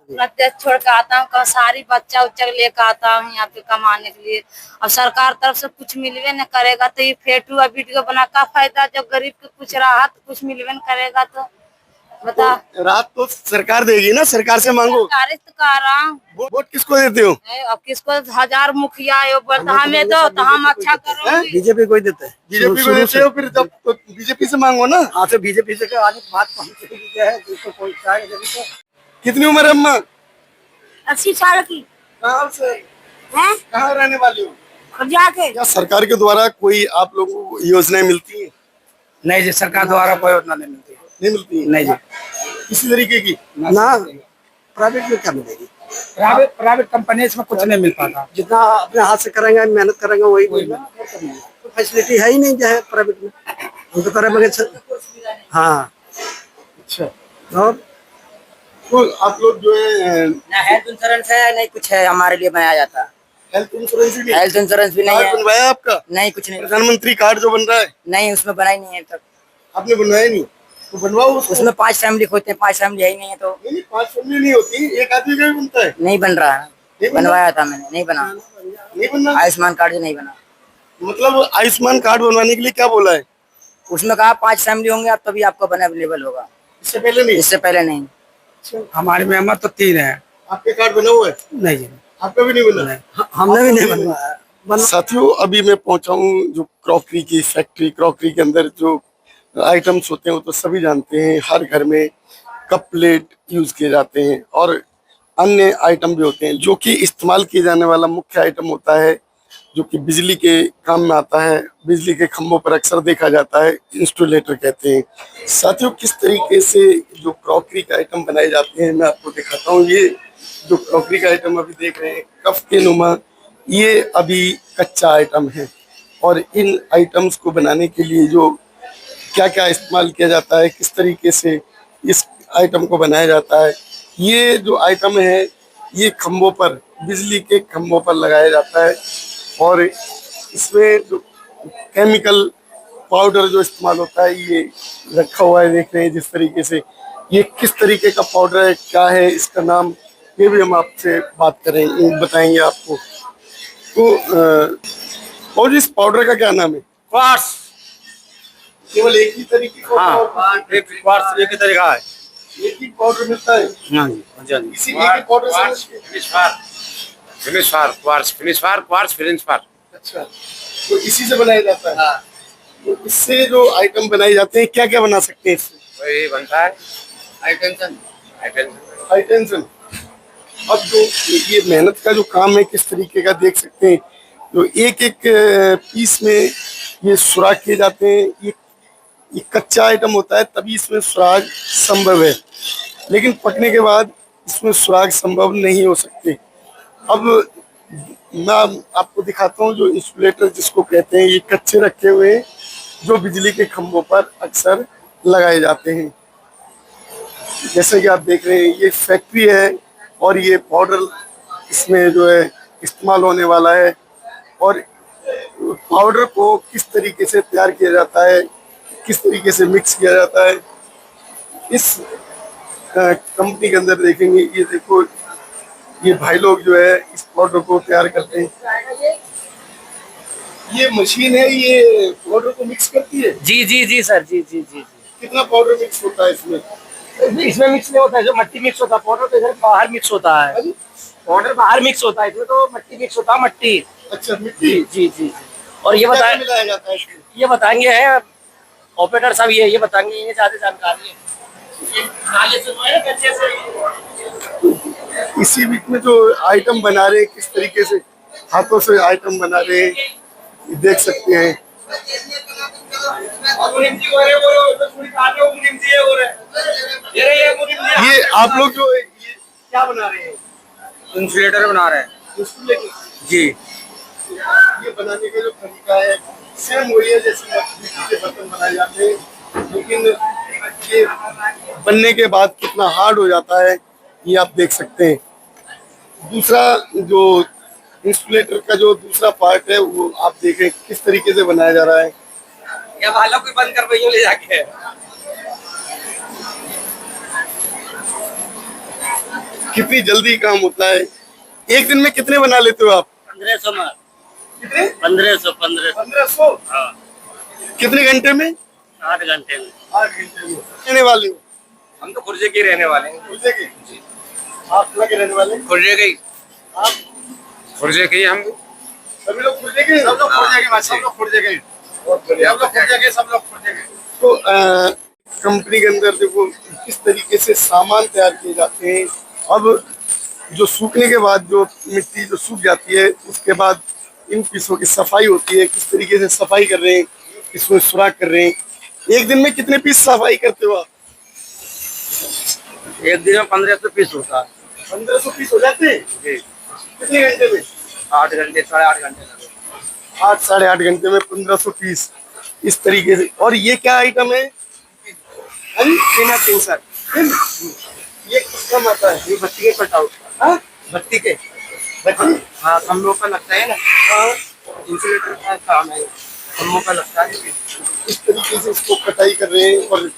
अपना देश छोड़ के आता हूँ, सारी बच्चा उच्चा लेकर आता हूँ यहाँ पे कमाने के लिए। अब सरकार तरफ से कुछ मिलवे न करेगा तो ये फेटू और वीडियो बना का फायदा, जब गरीब के कुछ राहत कुछ मिलवे न करेगा तो बता। तो रात तो सरकार देगी ना, सरकार से मांगो। सरकार तो कह रहा हूँ, वोट किसको देते हो? अब किसको हजार मुखिया है, बोलता हमें दो तो हम अच्छा करोगे। बीजेपी को ही देते हैं। बीजेपी को देते हो, फिर जब तो बीजेपी से मांगो ना। हाँ तो बीजेपी से आगे बात पहुंचेगी है, जिसको पहुंचाएगा जब तो। कितनी उम्र है अम्मा? 80 साल की कहाँ से? है, कहाँ रहने वाली हो? जाके क्या सरकार के द्वारा कोई आप लोगों को योजनाएं मिलती हैं? नहीं जी, सरकार द्वारा कोई योजना नहीं मिलती। नहीं मिलती है? नहीं जी, किसी तरीके की ना प्राइवेट में क्या मिलेगी? प्राइवेट कंपनी में कुछ नहीं मिल पाता। जितना अपने हाथ से करेंगे, मेहनत करेंगे वही तो फैसिलिटी है ही नहीं जो है प्राइवेट में। हम तो करेंगे। हाँ अच्छा। और तो आप लोग जो है ना हेल्थ इंश्योरेंस है, नहीं कुछ है हमारे लिए बनाया जाता। हेल्थ इंश्योरेंस भी हेल्थ इंश्योरेंस भी नहीं कार्ड है। बनवाया आपका? नहीं, कुछ नहीं। प्रधानमंत्री कार्ड जो बन रहा है, नहीं, उसमें बना ही नहीं है तक। आपने बनवाया नहीं? तो बनवाओ उसको। उसमें 5 फैमिली होते हैं, 5 फैमिली है ही नहीं है तो नहीं 5 फैमिली नहीं होती, एक आदमी का भी बनता है। नहीं बन रहा है। नहीं बना? बनवाया था मैंने, नहीं बना। नहीं बनना? आयुष्मान कार्ड जो नहीं बना। मतलब आयुष्मान कार्ड बनवाने के लिए क्या बोला है? उसमें कहा 5 फैमिली होंगे आप तभी आपका बना अवेलेबल होगा, इससे पहले नहीं? इससे पहले नहीं। हमारी मेहमत तो 3 है। आपके कार्ड बना हुआ है? नहीं जी, आपका भी नहीं बना? हमने भी नहीं बनवाया। साथियों, अभी मैं पहुंचा हूँ जो क्रॉकरी की फैक्ट्री। क्रॉकरी के अंदर जो आइटम्स होते हैं वो तो सभी जानते हैं, हर घर में कप प्लेट यूज किए जाते हैं और अन्य आइटम भी होते हैं। जो कि इस्तेमाल किए जाने वाला मुख्य आइटम होता है जो कि बिजली के काम में आता है, बिजली के खंभों पर अक्सर देखा जाता है, इंस्टॉलेटर कहते हैं। साथियों, किस तरीके से जो क्रॉकरी का आइटम बनाए जाते हैं मैं आपको दिखाता हूँ। ये जो क्रॉकरी का आइटम अभी देख रहे हैं कप के नुमा, ये अभी कच्चा आइटम है और इन आइटम्स को बनाने के लिए जो क्या क्या इस्तेमाल किया जाता है, किस तरीके से इस आइटम को बनाया जाता है, ये जो आइटम है ये खंभों पर, बिजली के खंभों पर लगाया जाता है और इसमें जो केमिकल पाउडर जो इस्तेमाल होता है ये रखा हुआ है। देख रहे हैं जिस तरीके से, ये किस तरीके का पाउडर है, क्या है इसका नाम, ये भी हम आपसे बात करेंगे, बताएंगे आपको। तो और इस पाउडर का क्या नाम है? क्वार्ट्स। केवल एक ही तरीके का? हाँ, एक क्वार्ट्स एक ही तरीका है। एक ही पाउडर मिलता है? हाँ जी, हाँ जी। इसी एक ही पाउडर से? फिनिश फार। अच्छा, तो इसी से बनाया जाता है? हाँ। तो इससे जो आइटम बनाए जाते हैं क्या क्या बना सकते हैं इससे? वही बनता है हाई टेंशन। अब जो ये मेहनत का जो काम है किस तरीके का देख सकते हैं, तो एक एक पीस में ये सुराख किए जाते हैं। ये कच्चा आइटम होता है तभी इसमें सुराग संभव है, लेकिन पकने के बाद इसमें सुराग संभव नहीं हो सकते। अब मैं आपको दिखाता हूँ जो इंसुलेटर जिसको कहते हैं, ये कच्चे रखे हुए हैं जो बिजली के खंभों पर अक्सर लगाए जाते हैं। जैसे कि आप देख रहे हैं ये फैक्ट्री है और ये पाउडर इसमें जो है इस्तेमाल होने वाला है और पाउडर को किस तरीके से तैयार किया जाता है, किस तरीके से मिक्स किया जाता है, इस कंपनी के अंदर देखेंगे। ये देखो, ये भाई लोग जो है इस पाउडर को तैयार करते हैं। ये मशीन है, ये पाउडर को मिक्स करती है? जी जी जी सर, जी जी जी। कितना पाउडर मिक्स होता है इसमें? इसमें मिक्स नहीं होता है, जो मट्टी मिक्स होता है, पाउडर तो इधर बाहर मिक्स होता है। पाउडर बाहर मिक्स होता है, इसमें तो मट्टी मिक्स होता है, मट्टी। अच्छा, मिट्टी। जी जी। और ये क्या मिलाया जाता है इसमें? ये बताएंगे है ऑपरेटर साहब, ये बताएंगे, ये ज्यादा जानकारी है। इसी बीच में जो आइटम बना रहे हैं किस तरीके से हाथों से आइटम बना रहे हैं देख सकते हैं। ये आप लोग जो ये क्या बना रहे हैं? इंसुलेटर बना रहे हैं जी। ये बनाने का जो तरीका है सेम वही है जैसे मिट्टी के बर्तन बनाए जाते हैं, लेकिन ये बनने के बाद कितना हार्ड हो जाता है ये आप देख सकते हैं। दूसरा जो इंसुलेटर का जो दूसरा पार्ट है वो आप देखें किस तरीके से बनाया जा रहा है। या वाला कोई बंद कर ले जाके कितनी जल्दी काम होता है। एक दिन में कितने बना लेते हो आप? 1500 में। कितने? 1500। 1500। हाँ, कितने घंटे में? 8 घंटे में। 8 घंटे में। रहने वाले हो? हम तो खुर्जे के रहने वाले हैं। खुर्जे के? आप कहाँ के रहने वाले हैं? खुर्जे के ही। आप? खुर्जे के ही हम। सभी लोग खुर्जे के? सब लोग खुर्जे के सब लोग खुर्जे के। सब लोग खुर्जे के। तो कंपनी के अंदर देखो किस तरीके से सामान तैयार किए जाते हैं। अब जो सूखने के बाद जो मिट्टी जो सूख जाती है उसके बाद इन पीसों की सफाई होती है। किस तरीके से सफाई कर रहे हैं, इसमें सुराख कर रहे हैं। एक दिन में कितने पीस सफाई करते हो आप? एक दिन में 1500 पीस होता है। 1500 पीस हो जाते हैं? जी। कितने घंटे में? 8 घंटे, 8.5 घंटे लगे। 8 साढ़े 8 घंटे में 1500 पीस इस तरीके से। और ये क्या आइटम है? सर, ये किस काम आता है? ये बत्ती के कटाओ। हाँ? बत्ती के। बच्ची? हाँ, खम्भों का लगता है ना। हाँ। इंसुलेटर का काम है, खम्भों का लगता है। इस तरीके से इसको कटाई कर रहे हैं। और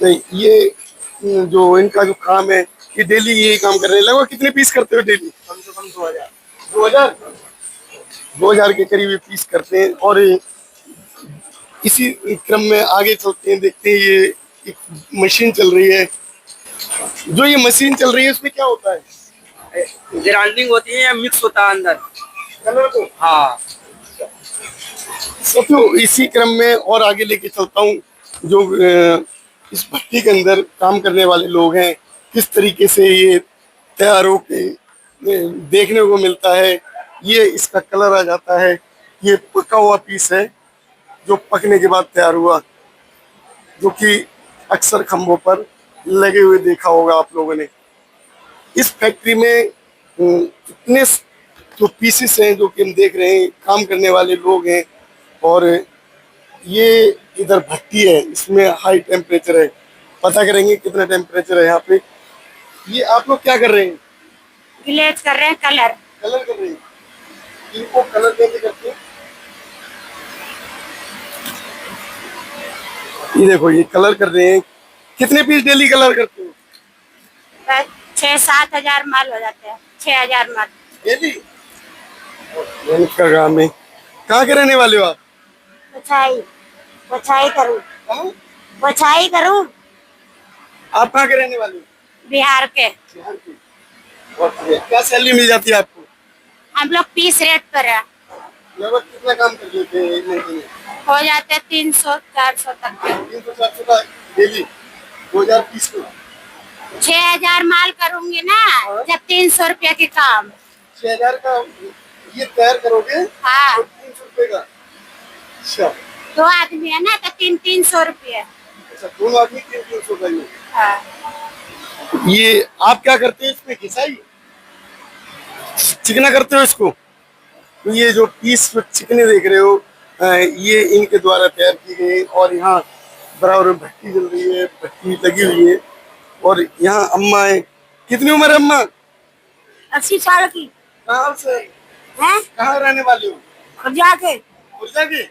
नहीं, ये जो इनका जो काम है ये डेली यही काम कर रहे हैं। लगभग कितने पीस करते हो डेली? कम से कम 2000। 2000? 2000 के करीब ये पीस करते हैं। और इसी क्रम में आगे चलते हैं, देखते हैं ये एक मशीन चल रही है। जो ये मशीन चल रही है उसमें क्या होता है? ग्राइंडिंग होती है या मिक्स होता है अंदर? कलर को? हाँ। साथियों, इसी क्रम में और आगे लेके चलता हूँ। जो इस भट्टी के अंदर काम करने वाले लोग हैं किस तरीके से ये तैयार होके देखने को मिलता है। ये इसका कलर आ जाता है। ये पका हुआ पीस है जो पकने के बाद तैयार हुआ, जो कि अक्सर खंभों पर लगे हुए देखा होगा आप लोगों ने। इस फैक्ट्री में इतने जो पीसेस हैं जो कि हम देख रहे हैं, काम करने वाले लोग हैं। और ये इधर भट्टी है, इसमें हाई टेम्परेचर है। पता करेंगे कितना टेम्परेचर है यहाँ पे। ये आप लोग क्या कर रहे हैं? ग्लेज कर रहे हैं, कलर कलर कर रहे हैं। इनको कलर कैसे करते हैं? ये देखो, ये कलर कर रहे हैं। कितने पीस डेली कलर करते हो? 6-7 हजार माल हो जाते हैं। 6000 माल डेली? मेहनत का काम है। कहाँ के रहने वाले हो आप? पोछाई करूँ। हाँ? पोछाई करूँ। आप कहाँ के रहने वाले हो? बिहार के। बिहार के। बहुत बढ़िया। क्या सैलरी मिल जाती है आपको? हम लोग पीस रेट पर है। लगभग कितना काम कर लेते हैं एक महीने में? हो जाते हैं 300-400 तक के। 300-400 का डेली? 2000 पीस को? 6000 माल करूंगी ना, जब 300 रुपया के काम। 6000 का ये तैयार करोगे? हाँ। 300 रुपए का? अच्छा। 2 आदमी है ना तो 300 रुपये। अच्छा, दोनों आदमी 300 का ये। हाँ। ये आप क्या करते हैं इसमें? घिसाई चिकना करते हो इसको? तो ये जो पीस चिकने देख रहे हो ये इनके द्वारा तैयार की गई। और यहाँ बराबर में भट्टी जल रही है, भट्टी लगी हुई है। और यहाँ अम्मा है। कितनी उम्र है अम्मा? 80 साल की कहाँ से? है। कहाँ रहने वाले हो? खुर्जा के। खुर्जा के?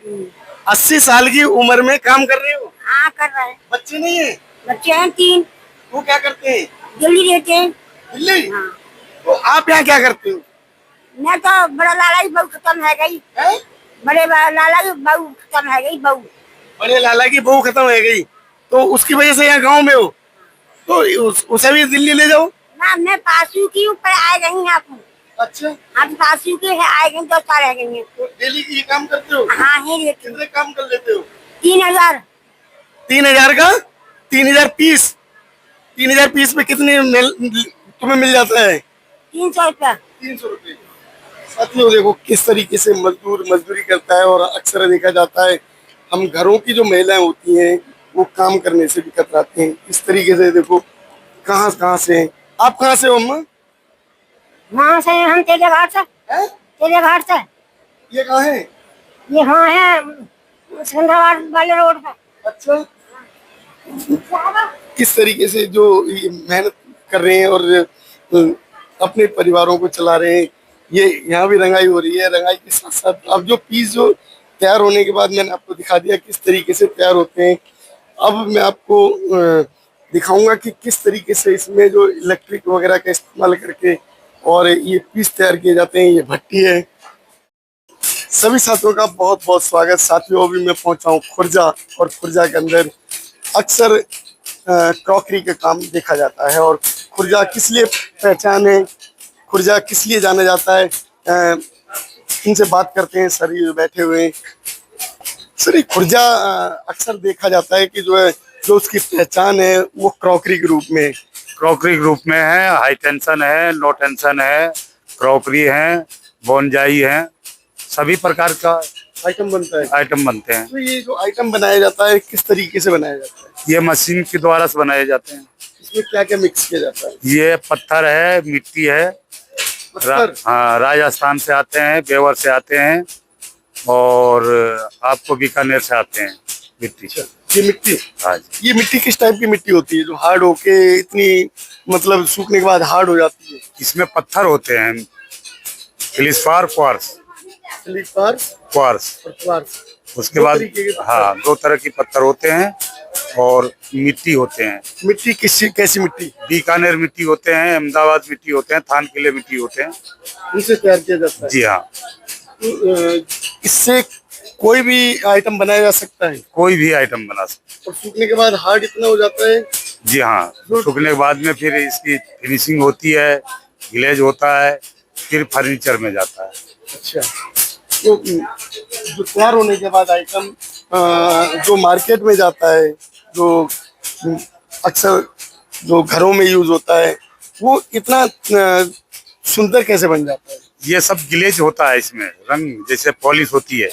80 साल की उम्र में काम कर रहे हो? हाँ, कर रहे हैं। बच्चे नहीं है? बच्चे हैं 3। वो क्या करते हैं? दिल्ली रहते हैं। दिल्ली? हाँ। तो आप यहाँ क्या करते हो? मैं तो बड़ा लाला की बहू खत्म है गई। है? बड़े लाला की बहू खत्म है गई। बहू बड़े लाला की बहू खत्म हो गई तो उसकी वजह से यहाँ गांव में हो, तो उसे भी दिल्ली ले जाओ ना। मैं पासू की ऊपर आ गई हैं आपको। अच्छा। हम पासू के है आए गई, 2 साल रह गई हैं। तो डेली ये काम करते हो? हाँ, ही रहती हूँ। कितने काम कर लेते हो? 3000। 3000 का? 3000 पीस? 3000 पीस में कितने तुम्हें मिल जाता है? 300 रुपया। 300 रुपये। साथियों देखो किस तरीके से मजदूर मजदूरी करता है। और अक्सर देखा जाता है हम घरों की जो महिलाएं होती हैं वो काम करने से भी कतराती हैं। इस तरीके से देखो कहाँ कहाँ से हैं। आप कहाँ से हो अम्मा? वहाँ से हम तेरे घाट से। हैं? तेरे घाट से। ये कहाँ है? ये हाँ है सिकंदराबाद वाले रोड पे। अच्छा। किस तरीके से जो ये मेहनत कर रहे हैं और अपने परिवारों को चला रहे हैं। ये यहाँ भी रंगाई हो रही है। रंगाई के साथ साथ अब जो पीस जो तैयार होने के बाद मैंने आपको दिखा दिया किस तरीके से तैयार होते हैं। अब मैं आपको दिखाऊंगा कि किस तरीके से इसमें जो इलेक्ट्रिक वगैरह का इस्तेमाल करके और ये पीस तैयार किए जाते हैं। ये भट्टी है। सभी साथियों का बहुत बहुत स्वागत। साथियों, अभी मैं पहुंचा हूँ खुर्जा, और खुर्जा के अंदर अक्सर क्रॉकरी का काम देखा जाता है। और खुर्जा किस लिए पहचान है, खुर्जा किस लिए जाना जाता है, इनसे बात करते हैं। सर ये बैठे हुए हैं। सर, ये खुर्जा अक्सर देखा जाता है कि जो उसकी पहचान है वो क्रॉकरी के रूप में है। क्रॉकरी ग्रुप में है, हाई टेंशन है, लो टेंशन है, क्रॉकरी है, बोनजाई है, सभी प्रकार का आइटम बनता है। आइटम बनते हैं। तो ये जो आइटम बनाया जाता है किस तरीके से बनाया जाता है? ये मशीन के द्वारा से बनाए जाते हैं। इसमें क्या क्या मिक्स किया जाता है? ये पत्थर है, मिट्टी है। पत्थर? हाँ, राजस्थान से आते हैं, बेवर से आते हैं, और आपको बीकानेर से आते हैं मिट्टी। ये मिट्टी? हाँ जी। ये मिट्टी किस टाइप की मिट्टी होती है जो हार्ड होके इतनी, मतलब सूखने के बाद हार्ड हो जाती है? इसमें पत्थर होते हैं, फेलिस्पार, क्वार्ट्ज। फेलिस्पार क्वार्ट्ज। और क्वार्ट्ज। उसके दो बाद तरीके के पत्थर। हाँ, 2 तरह की पत्थर होते हैं और मिट्टी होते हैं। मिट्टी कैसी मिट्टी? बीकानेर मिट्टी होते हैं, अहमदाबाद मिट्टी होते हैं, थान किले मिट्टी होते हैं। इनसे तैयार किया जाता है? जी हाँ। तो, इससे कोई भी आइटम बनाया जा सकता है? कोई भी आइटम बना सकते। और सूखने के बाद हार्ड इतना हो जाता है? जी हाँ, सूखने के बाद में फिर इसकी फिनिशिंग होती है, ग्लेज होता है, फिर फर्नीचर में जाता है। अच्छा। तो जो तैयार होने के बाद आइटम जो मार्केट में जाता है, जो अक्सर जो घरों में यूज होता है, वो इतना सुंदर कैसे बन जाता है? ये सब ग्लेज होता है, इसमें रंग जैसे पॉलिश होती है।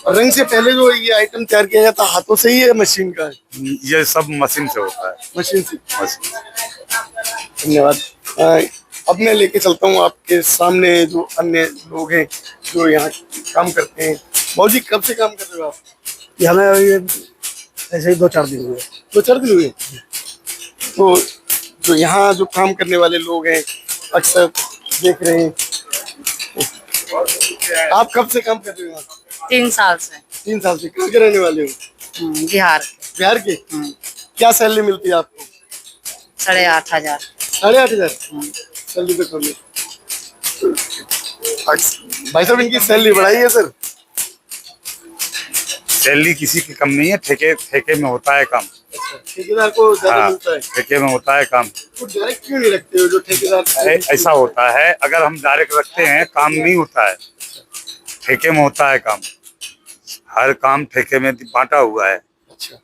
और रंग से पहले जो ये आइटम तैयार किया जाता है, हाथों से ही है मशीन का? ये सब मशीन से होता है। मशीन से। मशीन। धन्यवाद। अब मैं लेके चलता हूँ आपके सामने जो अन्य लोग हैं जो यहाँ काम करते हैं। मौजी, कब से काम कर रहे हो आप? ये हमें ये ऐसे ही 2-4 दिन हुए। 2-4 दिन हुए? तो जो यहाँ जो काम करने वाले लोग हैं अक्सर देख रहे हैं। आप कब से काम कर रहे हो? 3 साल से। 3 साल से। कहाँ के रहने वाले हो? बिहार। बिहार के? क्या सैलरी मिलती है आपको? 8,500। 8,500? सैलरी तो कम है। भाई साहब, इनकी सैलरी बढ़ाई है सर? सैलरी किसी की कम नहीं है, ठेके में होता है काम। ठेकेदार को ज्यादा हाँ, मिलता है? ठेके में होता है काम। तो डायरेक्ट क्यों नहीं रखते हो जो ठेकेदार? ऐसा होता है, अगर हम डायरेक्ट रखते हैं काम नहीं होता है, ठेके में होता है काम। हर काम ठेके में बांटा हुआ है। अच्छा।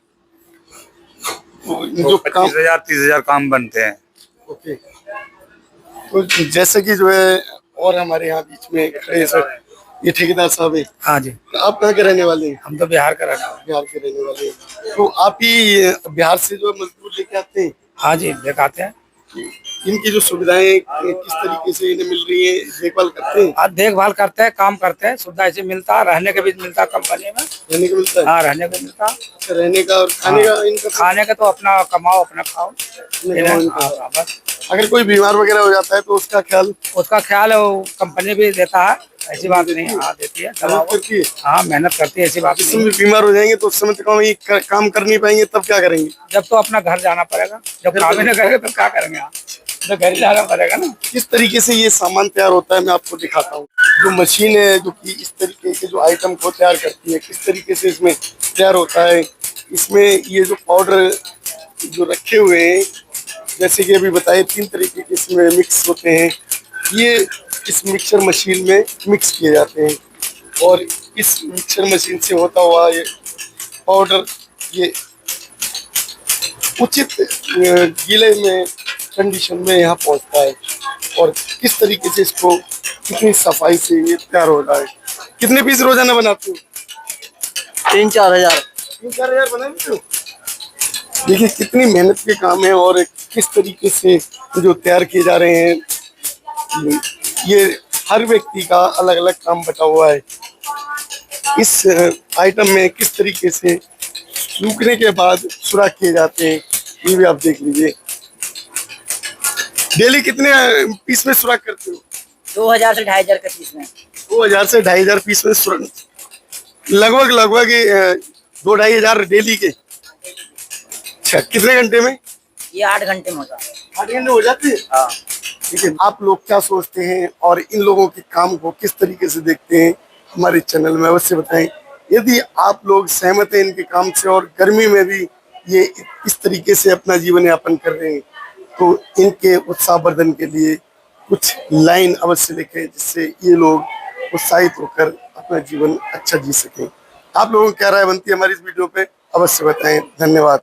तो तो जो काम, 25,000-30,000 काम बनते हैं। ओके। तो जैसे कि जो है, और हमारे यहाँ बीच में खड़े हैं सर, ये ठेकेदार साहब है। हाँ जी, तो आप कहाँ के रहने वाले हैं? हम तो बिहार का रहना है। बिहार के रहने वाले हैं। तो आप ही बिहार से जो मजदूर लेके आते हैं? हाँ जी, लेकर आते हैं। इनकी जो सुविधाएं किस तरीके से इन्हें मिल रही है, देखभाल करते हैं? आज देखभाल करते हैं, काम करते हैं, सुविधा ऐसे मिलता है, रहने का भी मिलता है कंपनी में। रहने को मिलता है? हाँ, रहने को मिलता है। अच्छा, रहने का और खाने का इनका? खाने का तो अपना कमाओ, अपना खाओ। इनका। बस अगर कोई बीमार वगैरह हो जाता है तो उसका ख्याल? उसका ख्याल है, वो कंपनी भी देता है, ऐसी बात नहीं। हाँ, देती है, दवा मेहनत करती है? हाँ, मेहनत करती है, ऐसी बात जिस नहीं। समय बीमार हो जाएंगे तो उस समय तक काम कर नहीं पाएंगे, तब क्या करेंगे? जब तो अपना घर जाना पड़ेगा, जब काम ही नहीं करेंगे तो क्या करेंगे? आप तो घर ही जाना पड़ेगा ना। किस तरीके से ये सामान तैयार होता है मैं आपको दिखाता हूँ। जो मशीन है जो कि इस तरीके के जो आइटम को तैयार करती है, किस तरीके से इसमें तैयार होता है। इसमें ये जो पाउडर जो रखे हुए हैं, जैसे कि अभी बताए, 3 तरीके के इसमें मिक्स होते हैं। ये इस मिक्सर मशीन में मिक्स किए जाते हैं और इस मिक्सर मशीन से होता हुआ ये पाउडर ये उचित गीले में कंडीशन में यहाँ पहुँचता है। और किस तरीके से इसको कितनी सफाई से ये तैयार हो रहा है। कितने पीस रोजाना बनाते हो? 3-4 हजार। 3-4 हजार बना लेते हो? देखिए कितनी मेहनत के काम है और किस तरीके से जो तैयार किए जा रहे हैं। ये हर व्यक्ति का अलग अलग काम बटा हुआ है। इस आइटम में किस तरीके से सूखने के बाद सुराख किए जाते हैं, ये भी आप देख लीजिए। डेली कितने पीस में सुराख करते हो? 2,000 से 2,500 के पीस में। 2,000 से 2,500 पीस में सुराख, लगभग 2-2,500 डेली के। अच्छा, कितने घंटे में? ये 8 घंटे में होता है। 8 घंटे हो जाते हैं? हाँ। ठीक है, आप लोग क्या सोचते हैं और इन लोगों के काम को किस तरीके से देखते हैं, हमारे चैनल में अवश्य बताएं। यदि आप लोग सहमत हैं इनके काम से और गर्मी में भी ये इस तरीके से अपना जीवन यापन कर रहे हैं, तो इनके उत्साहवर्धन के लिए कुछ लाइन अवश्य लिखें, जिससे ये लोग उत्साहित होकर अपना जीवन अच्छा जी सकें। आप लोगों को क्या राय बनती है हमारी इस वीडियो पे, अवश्य बताएं। धन्यवाद।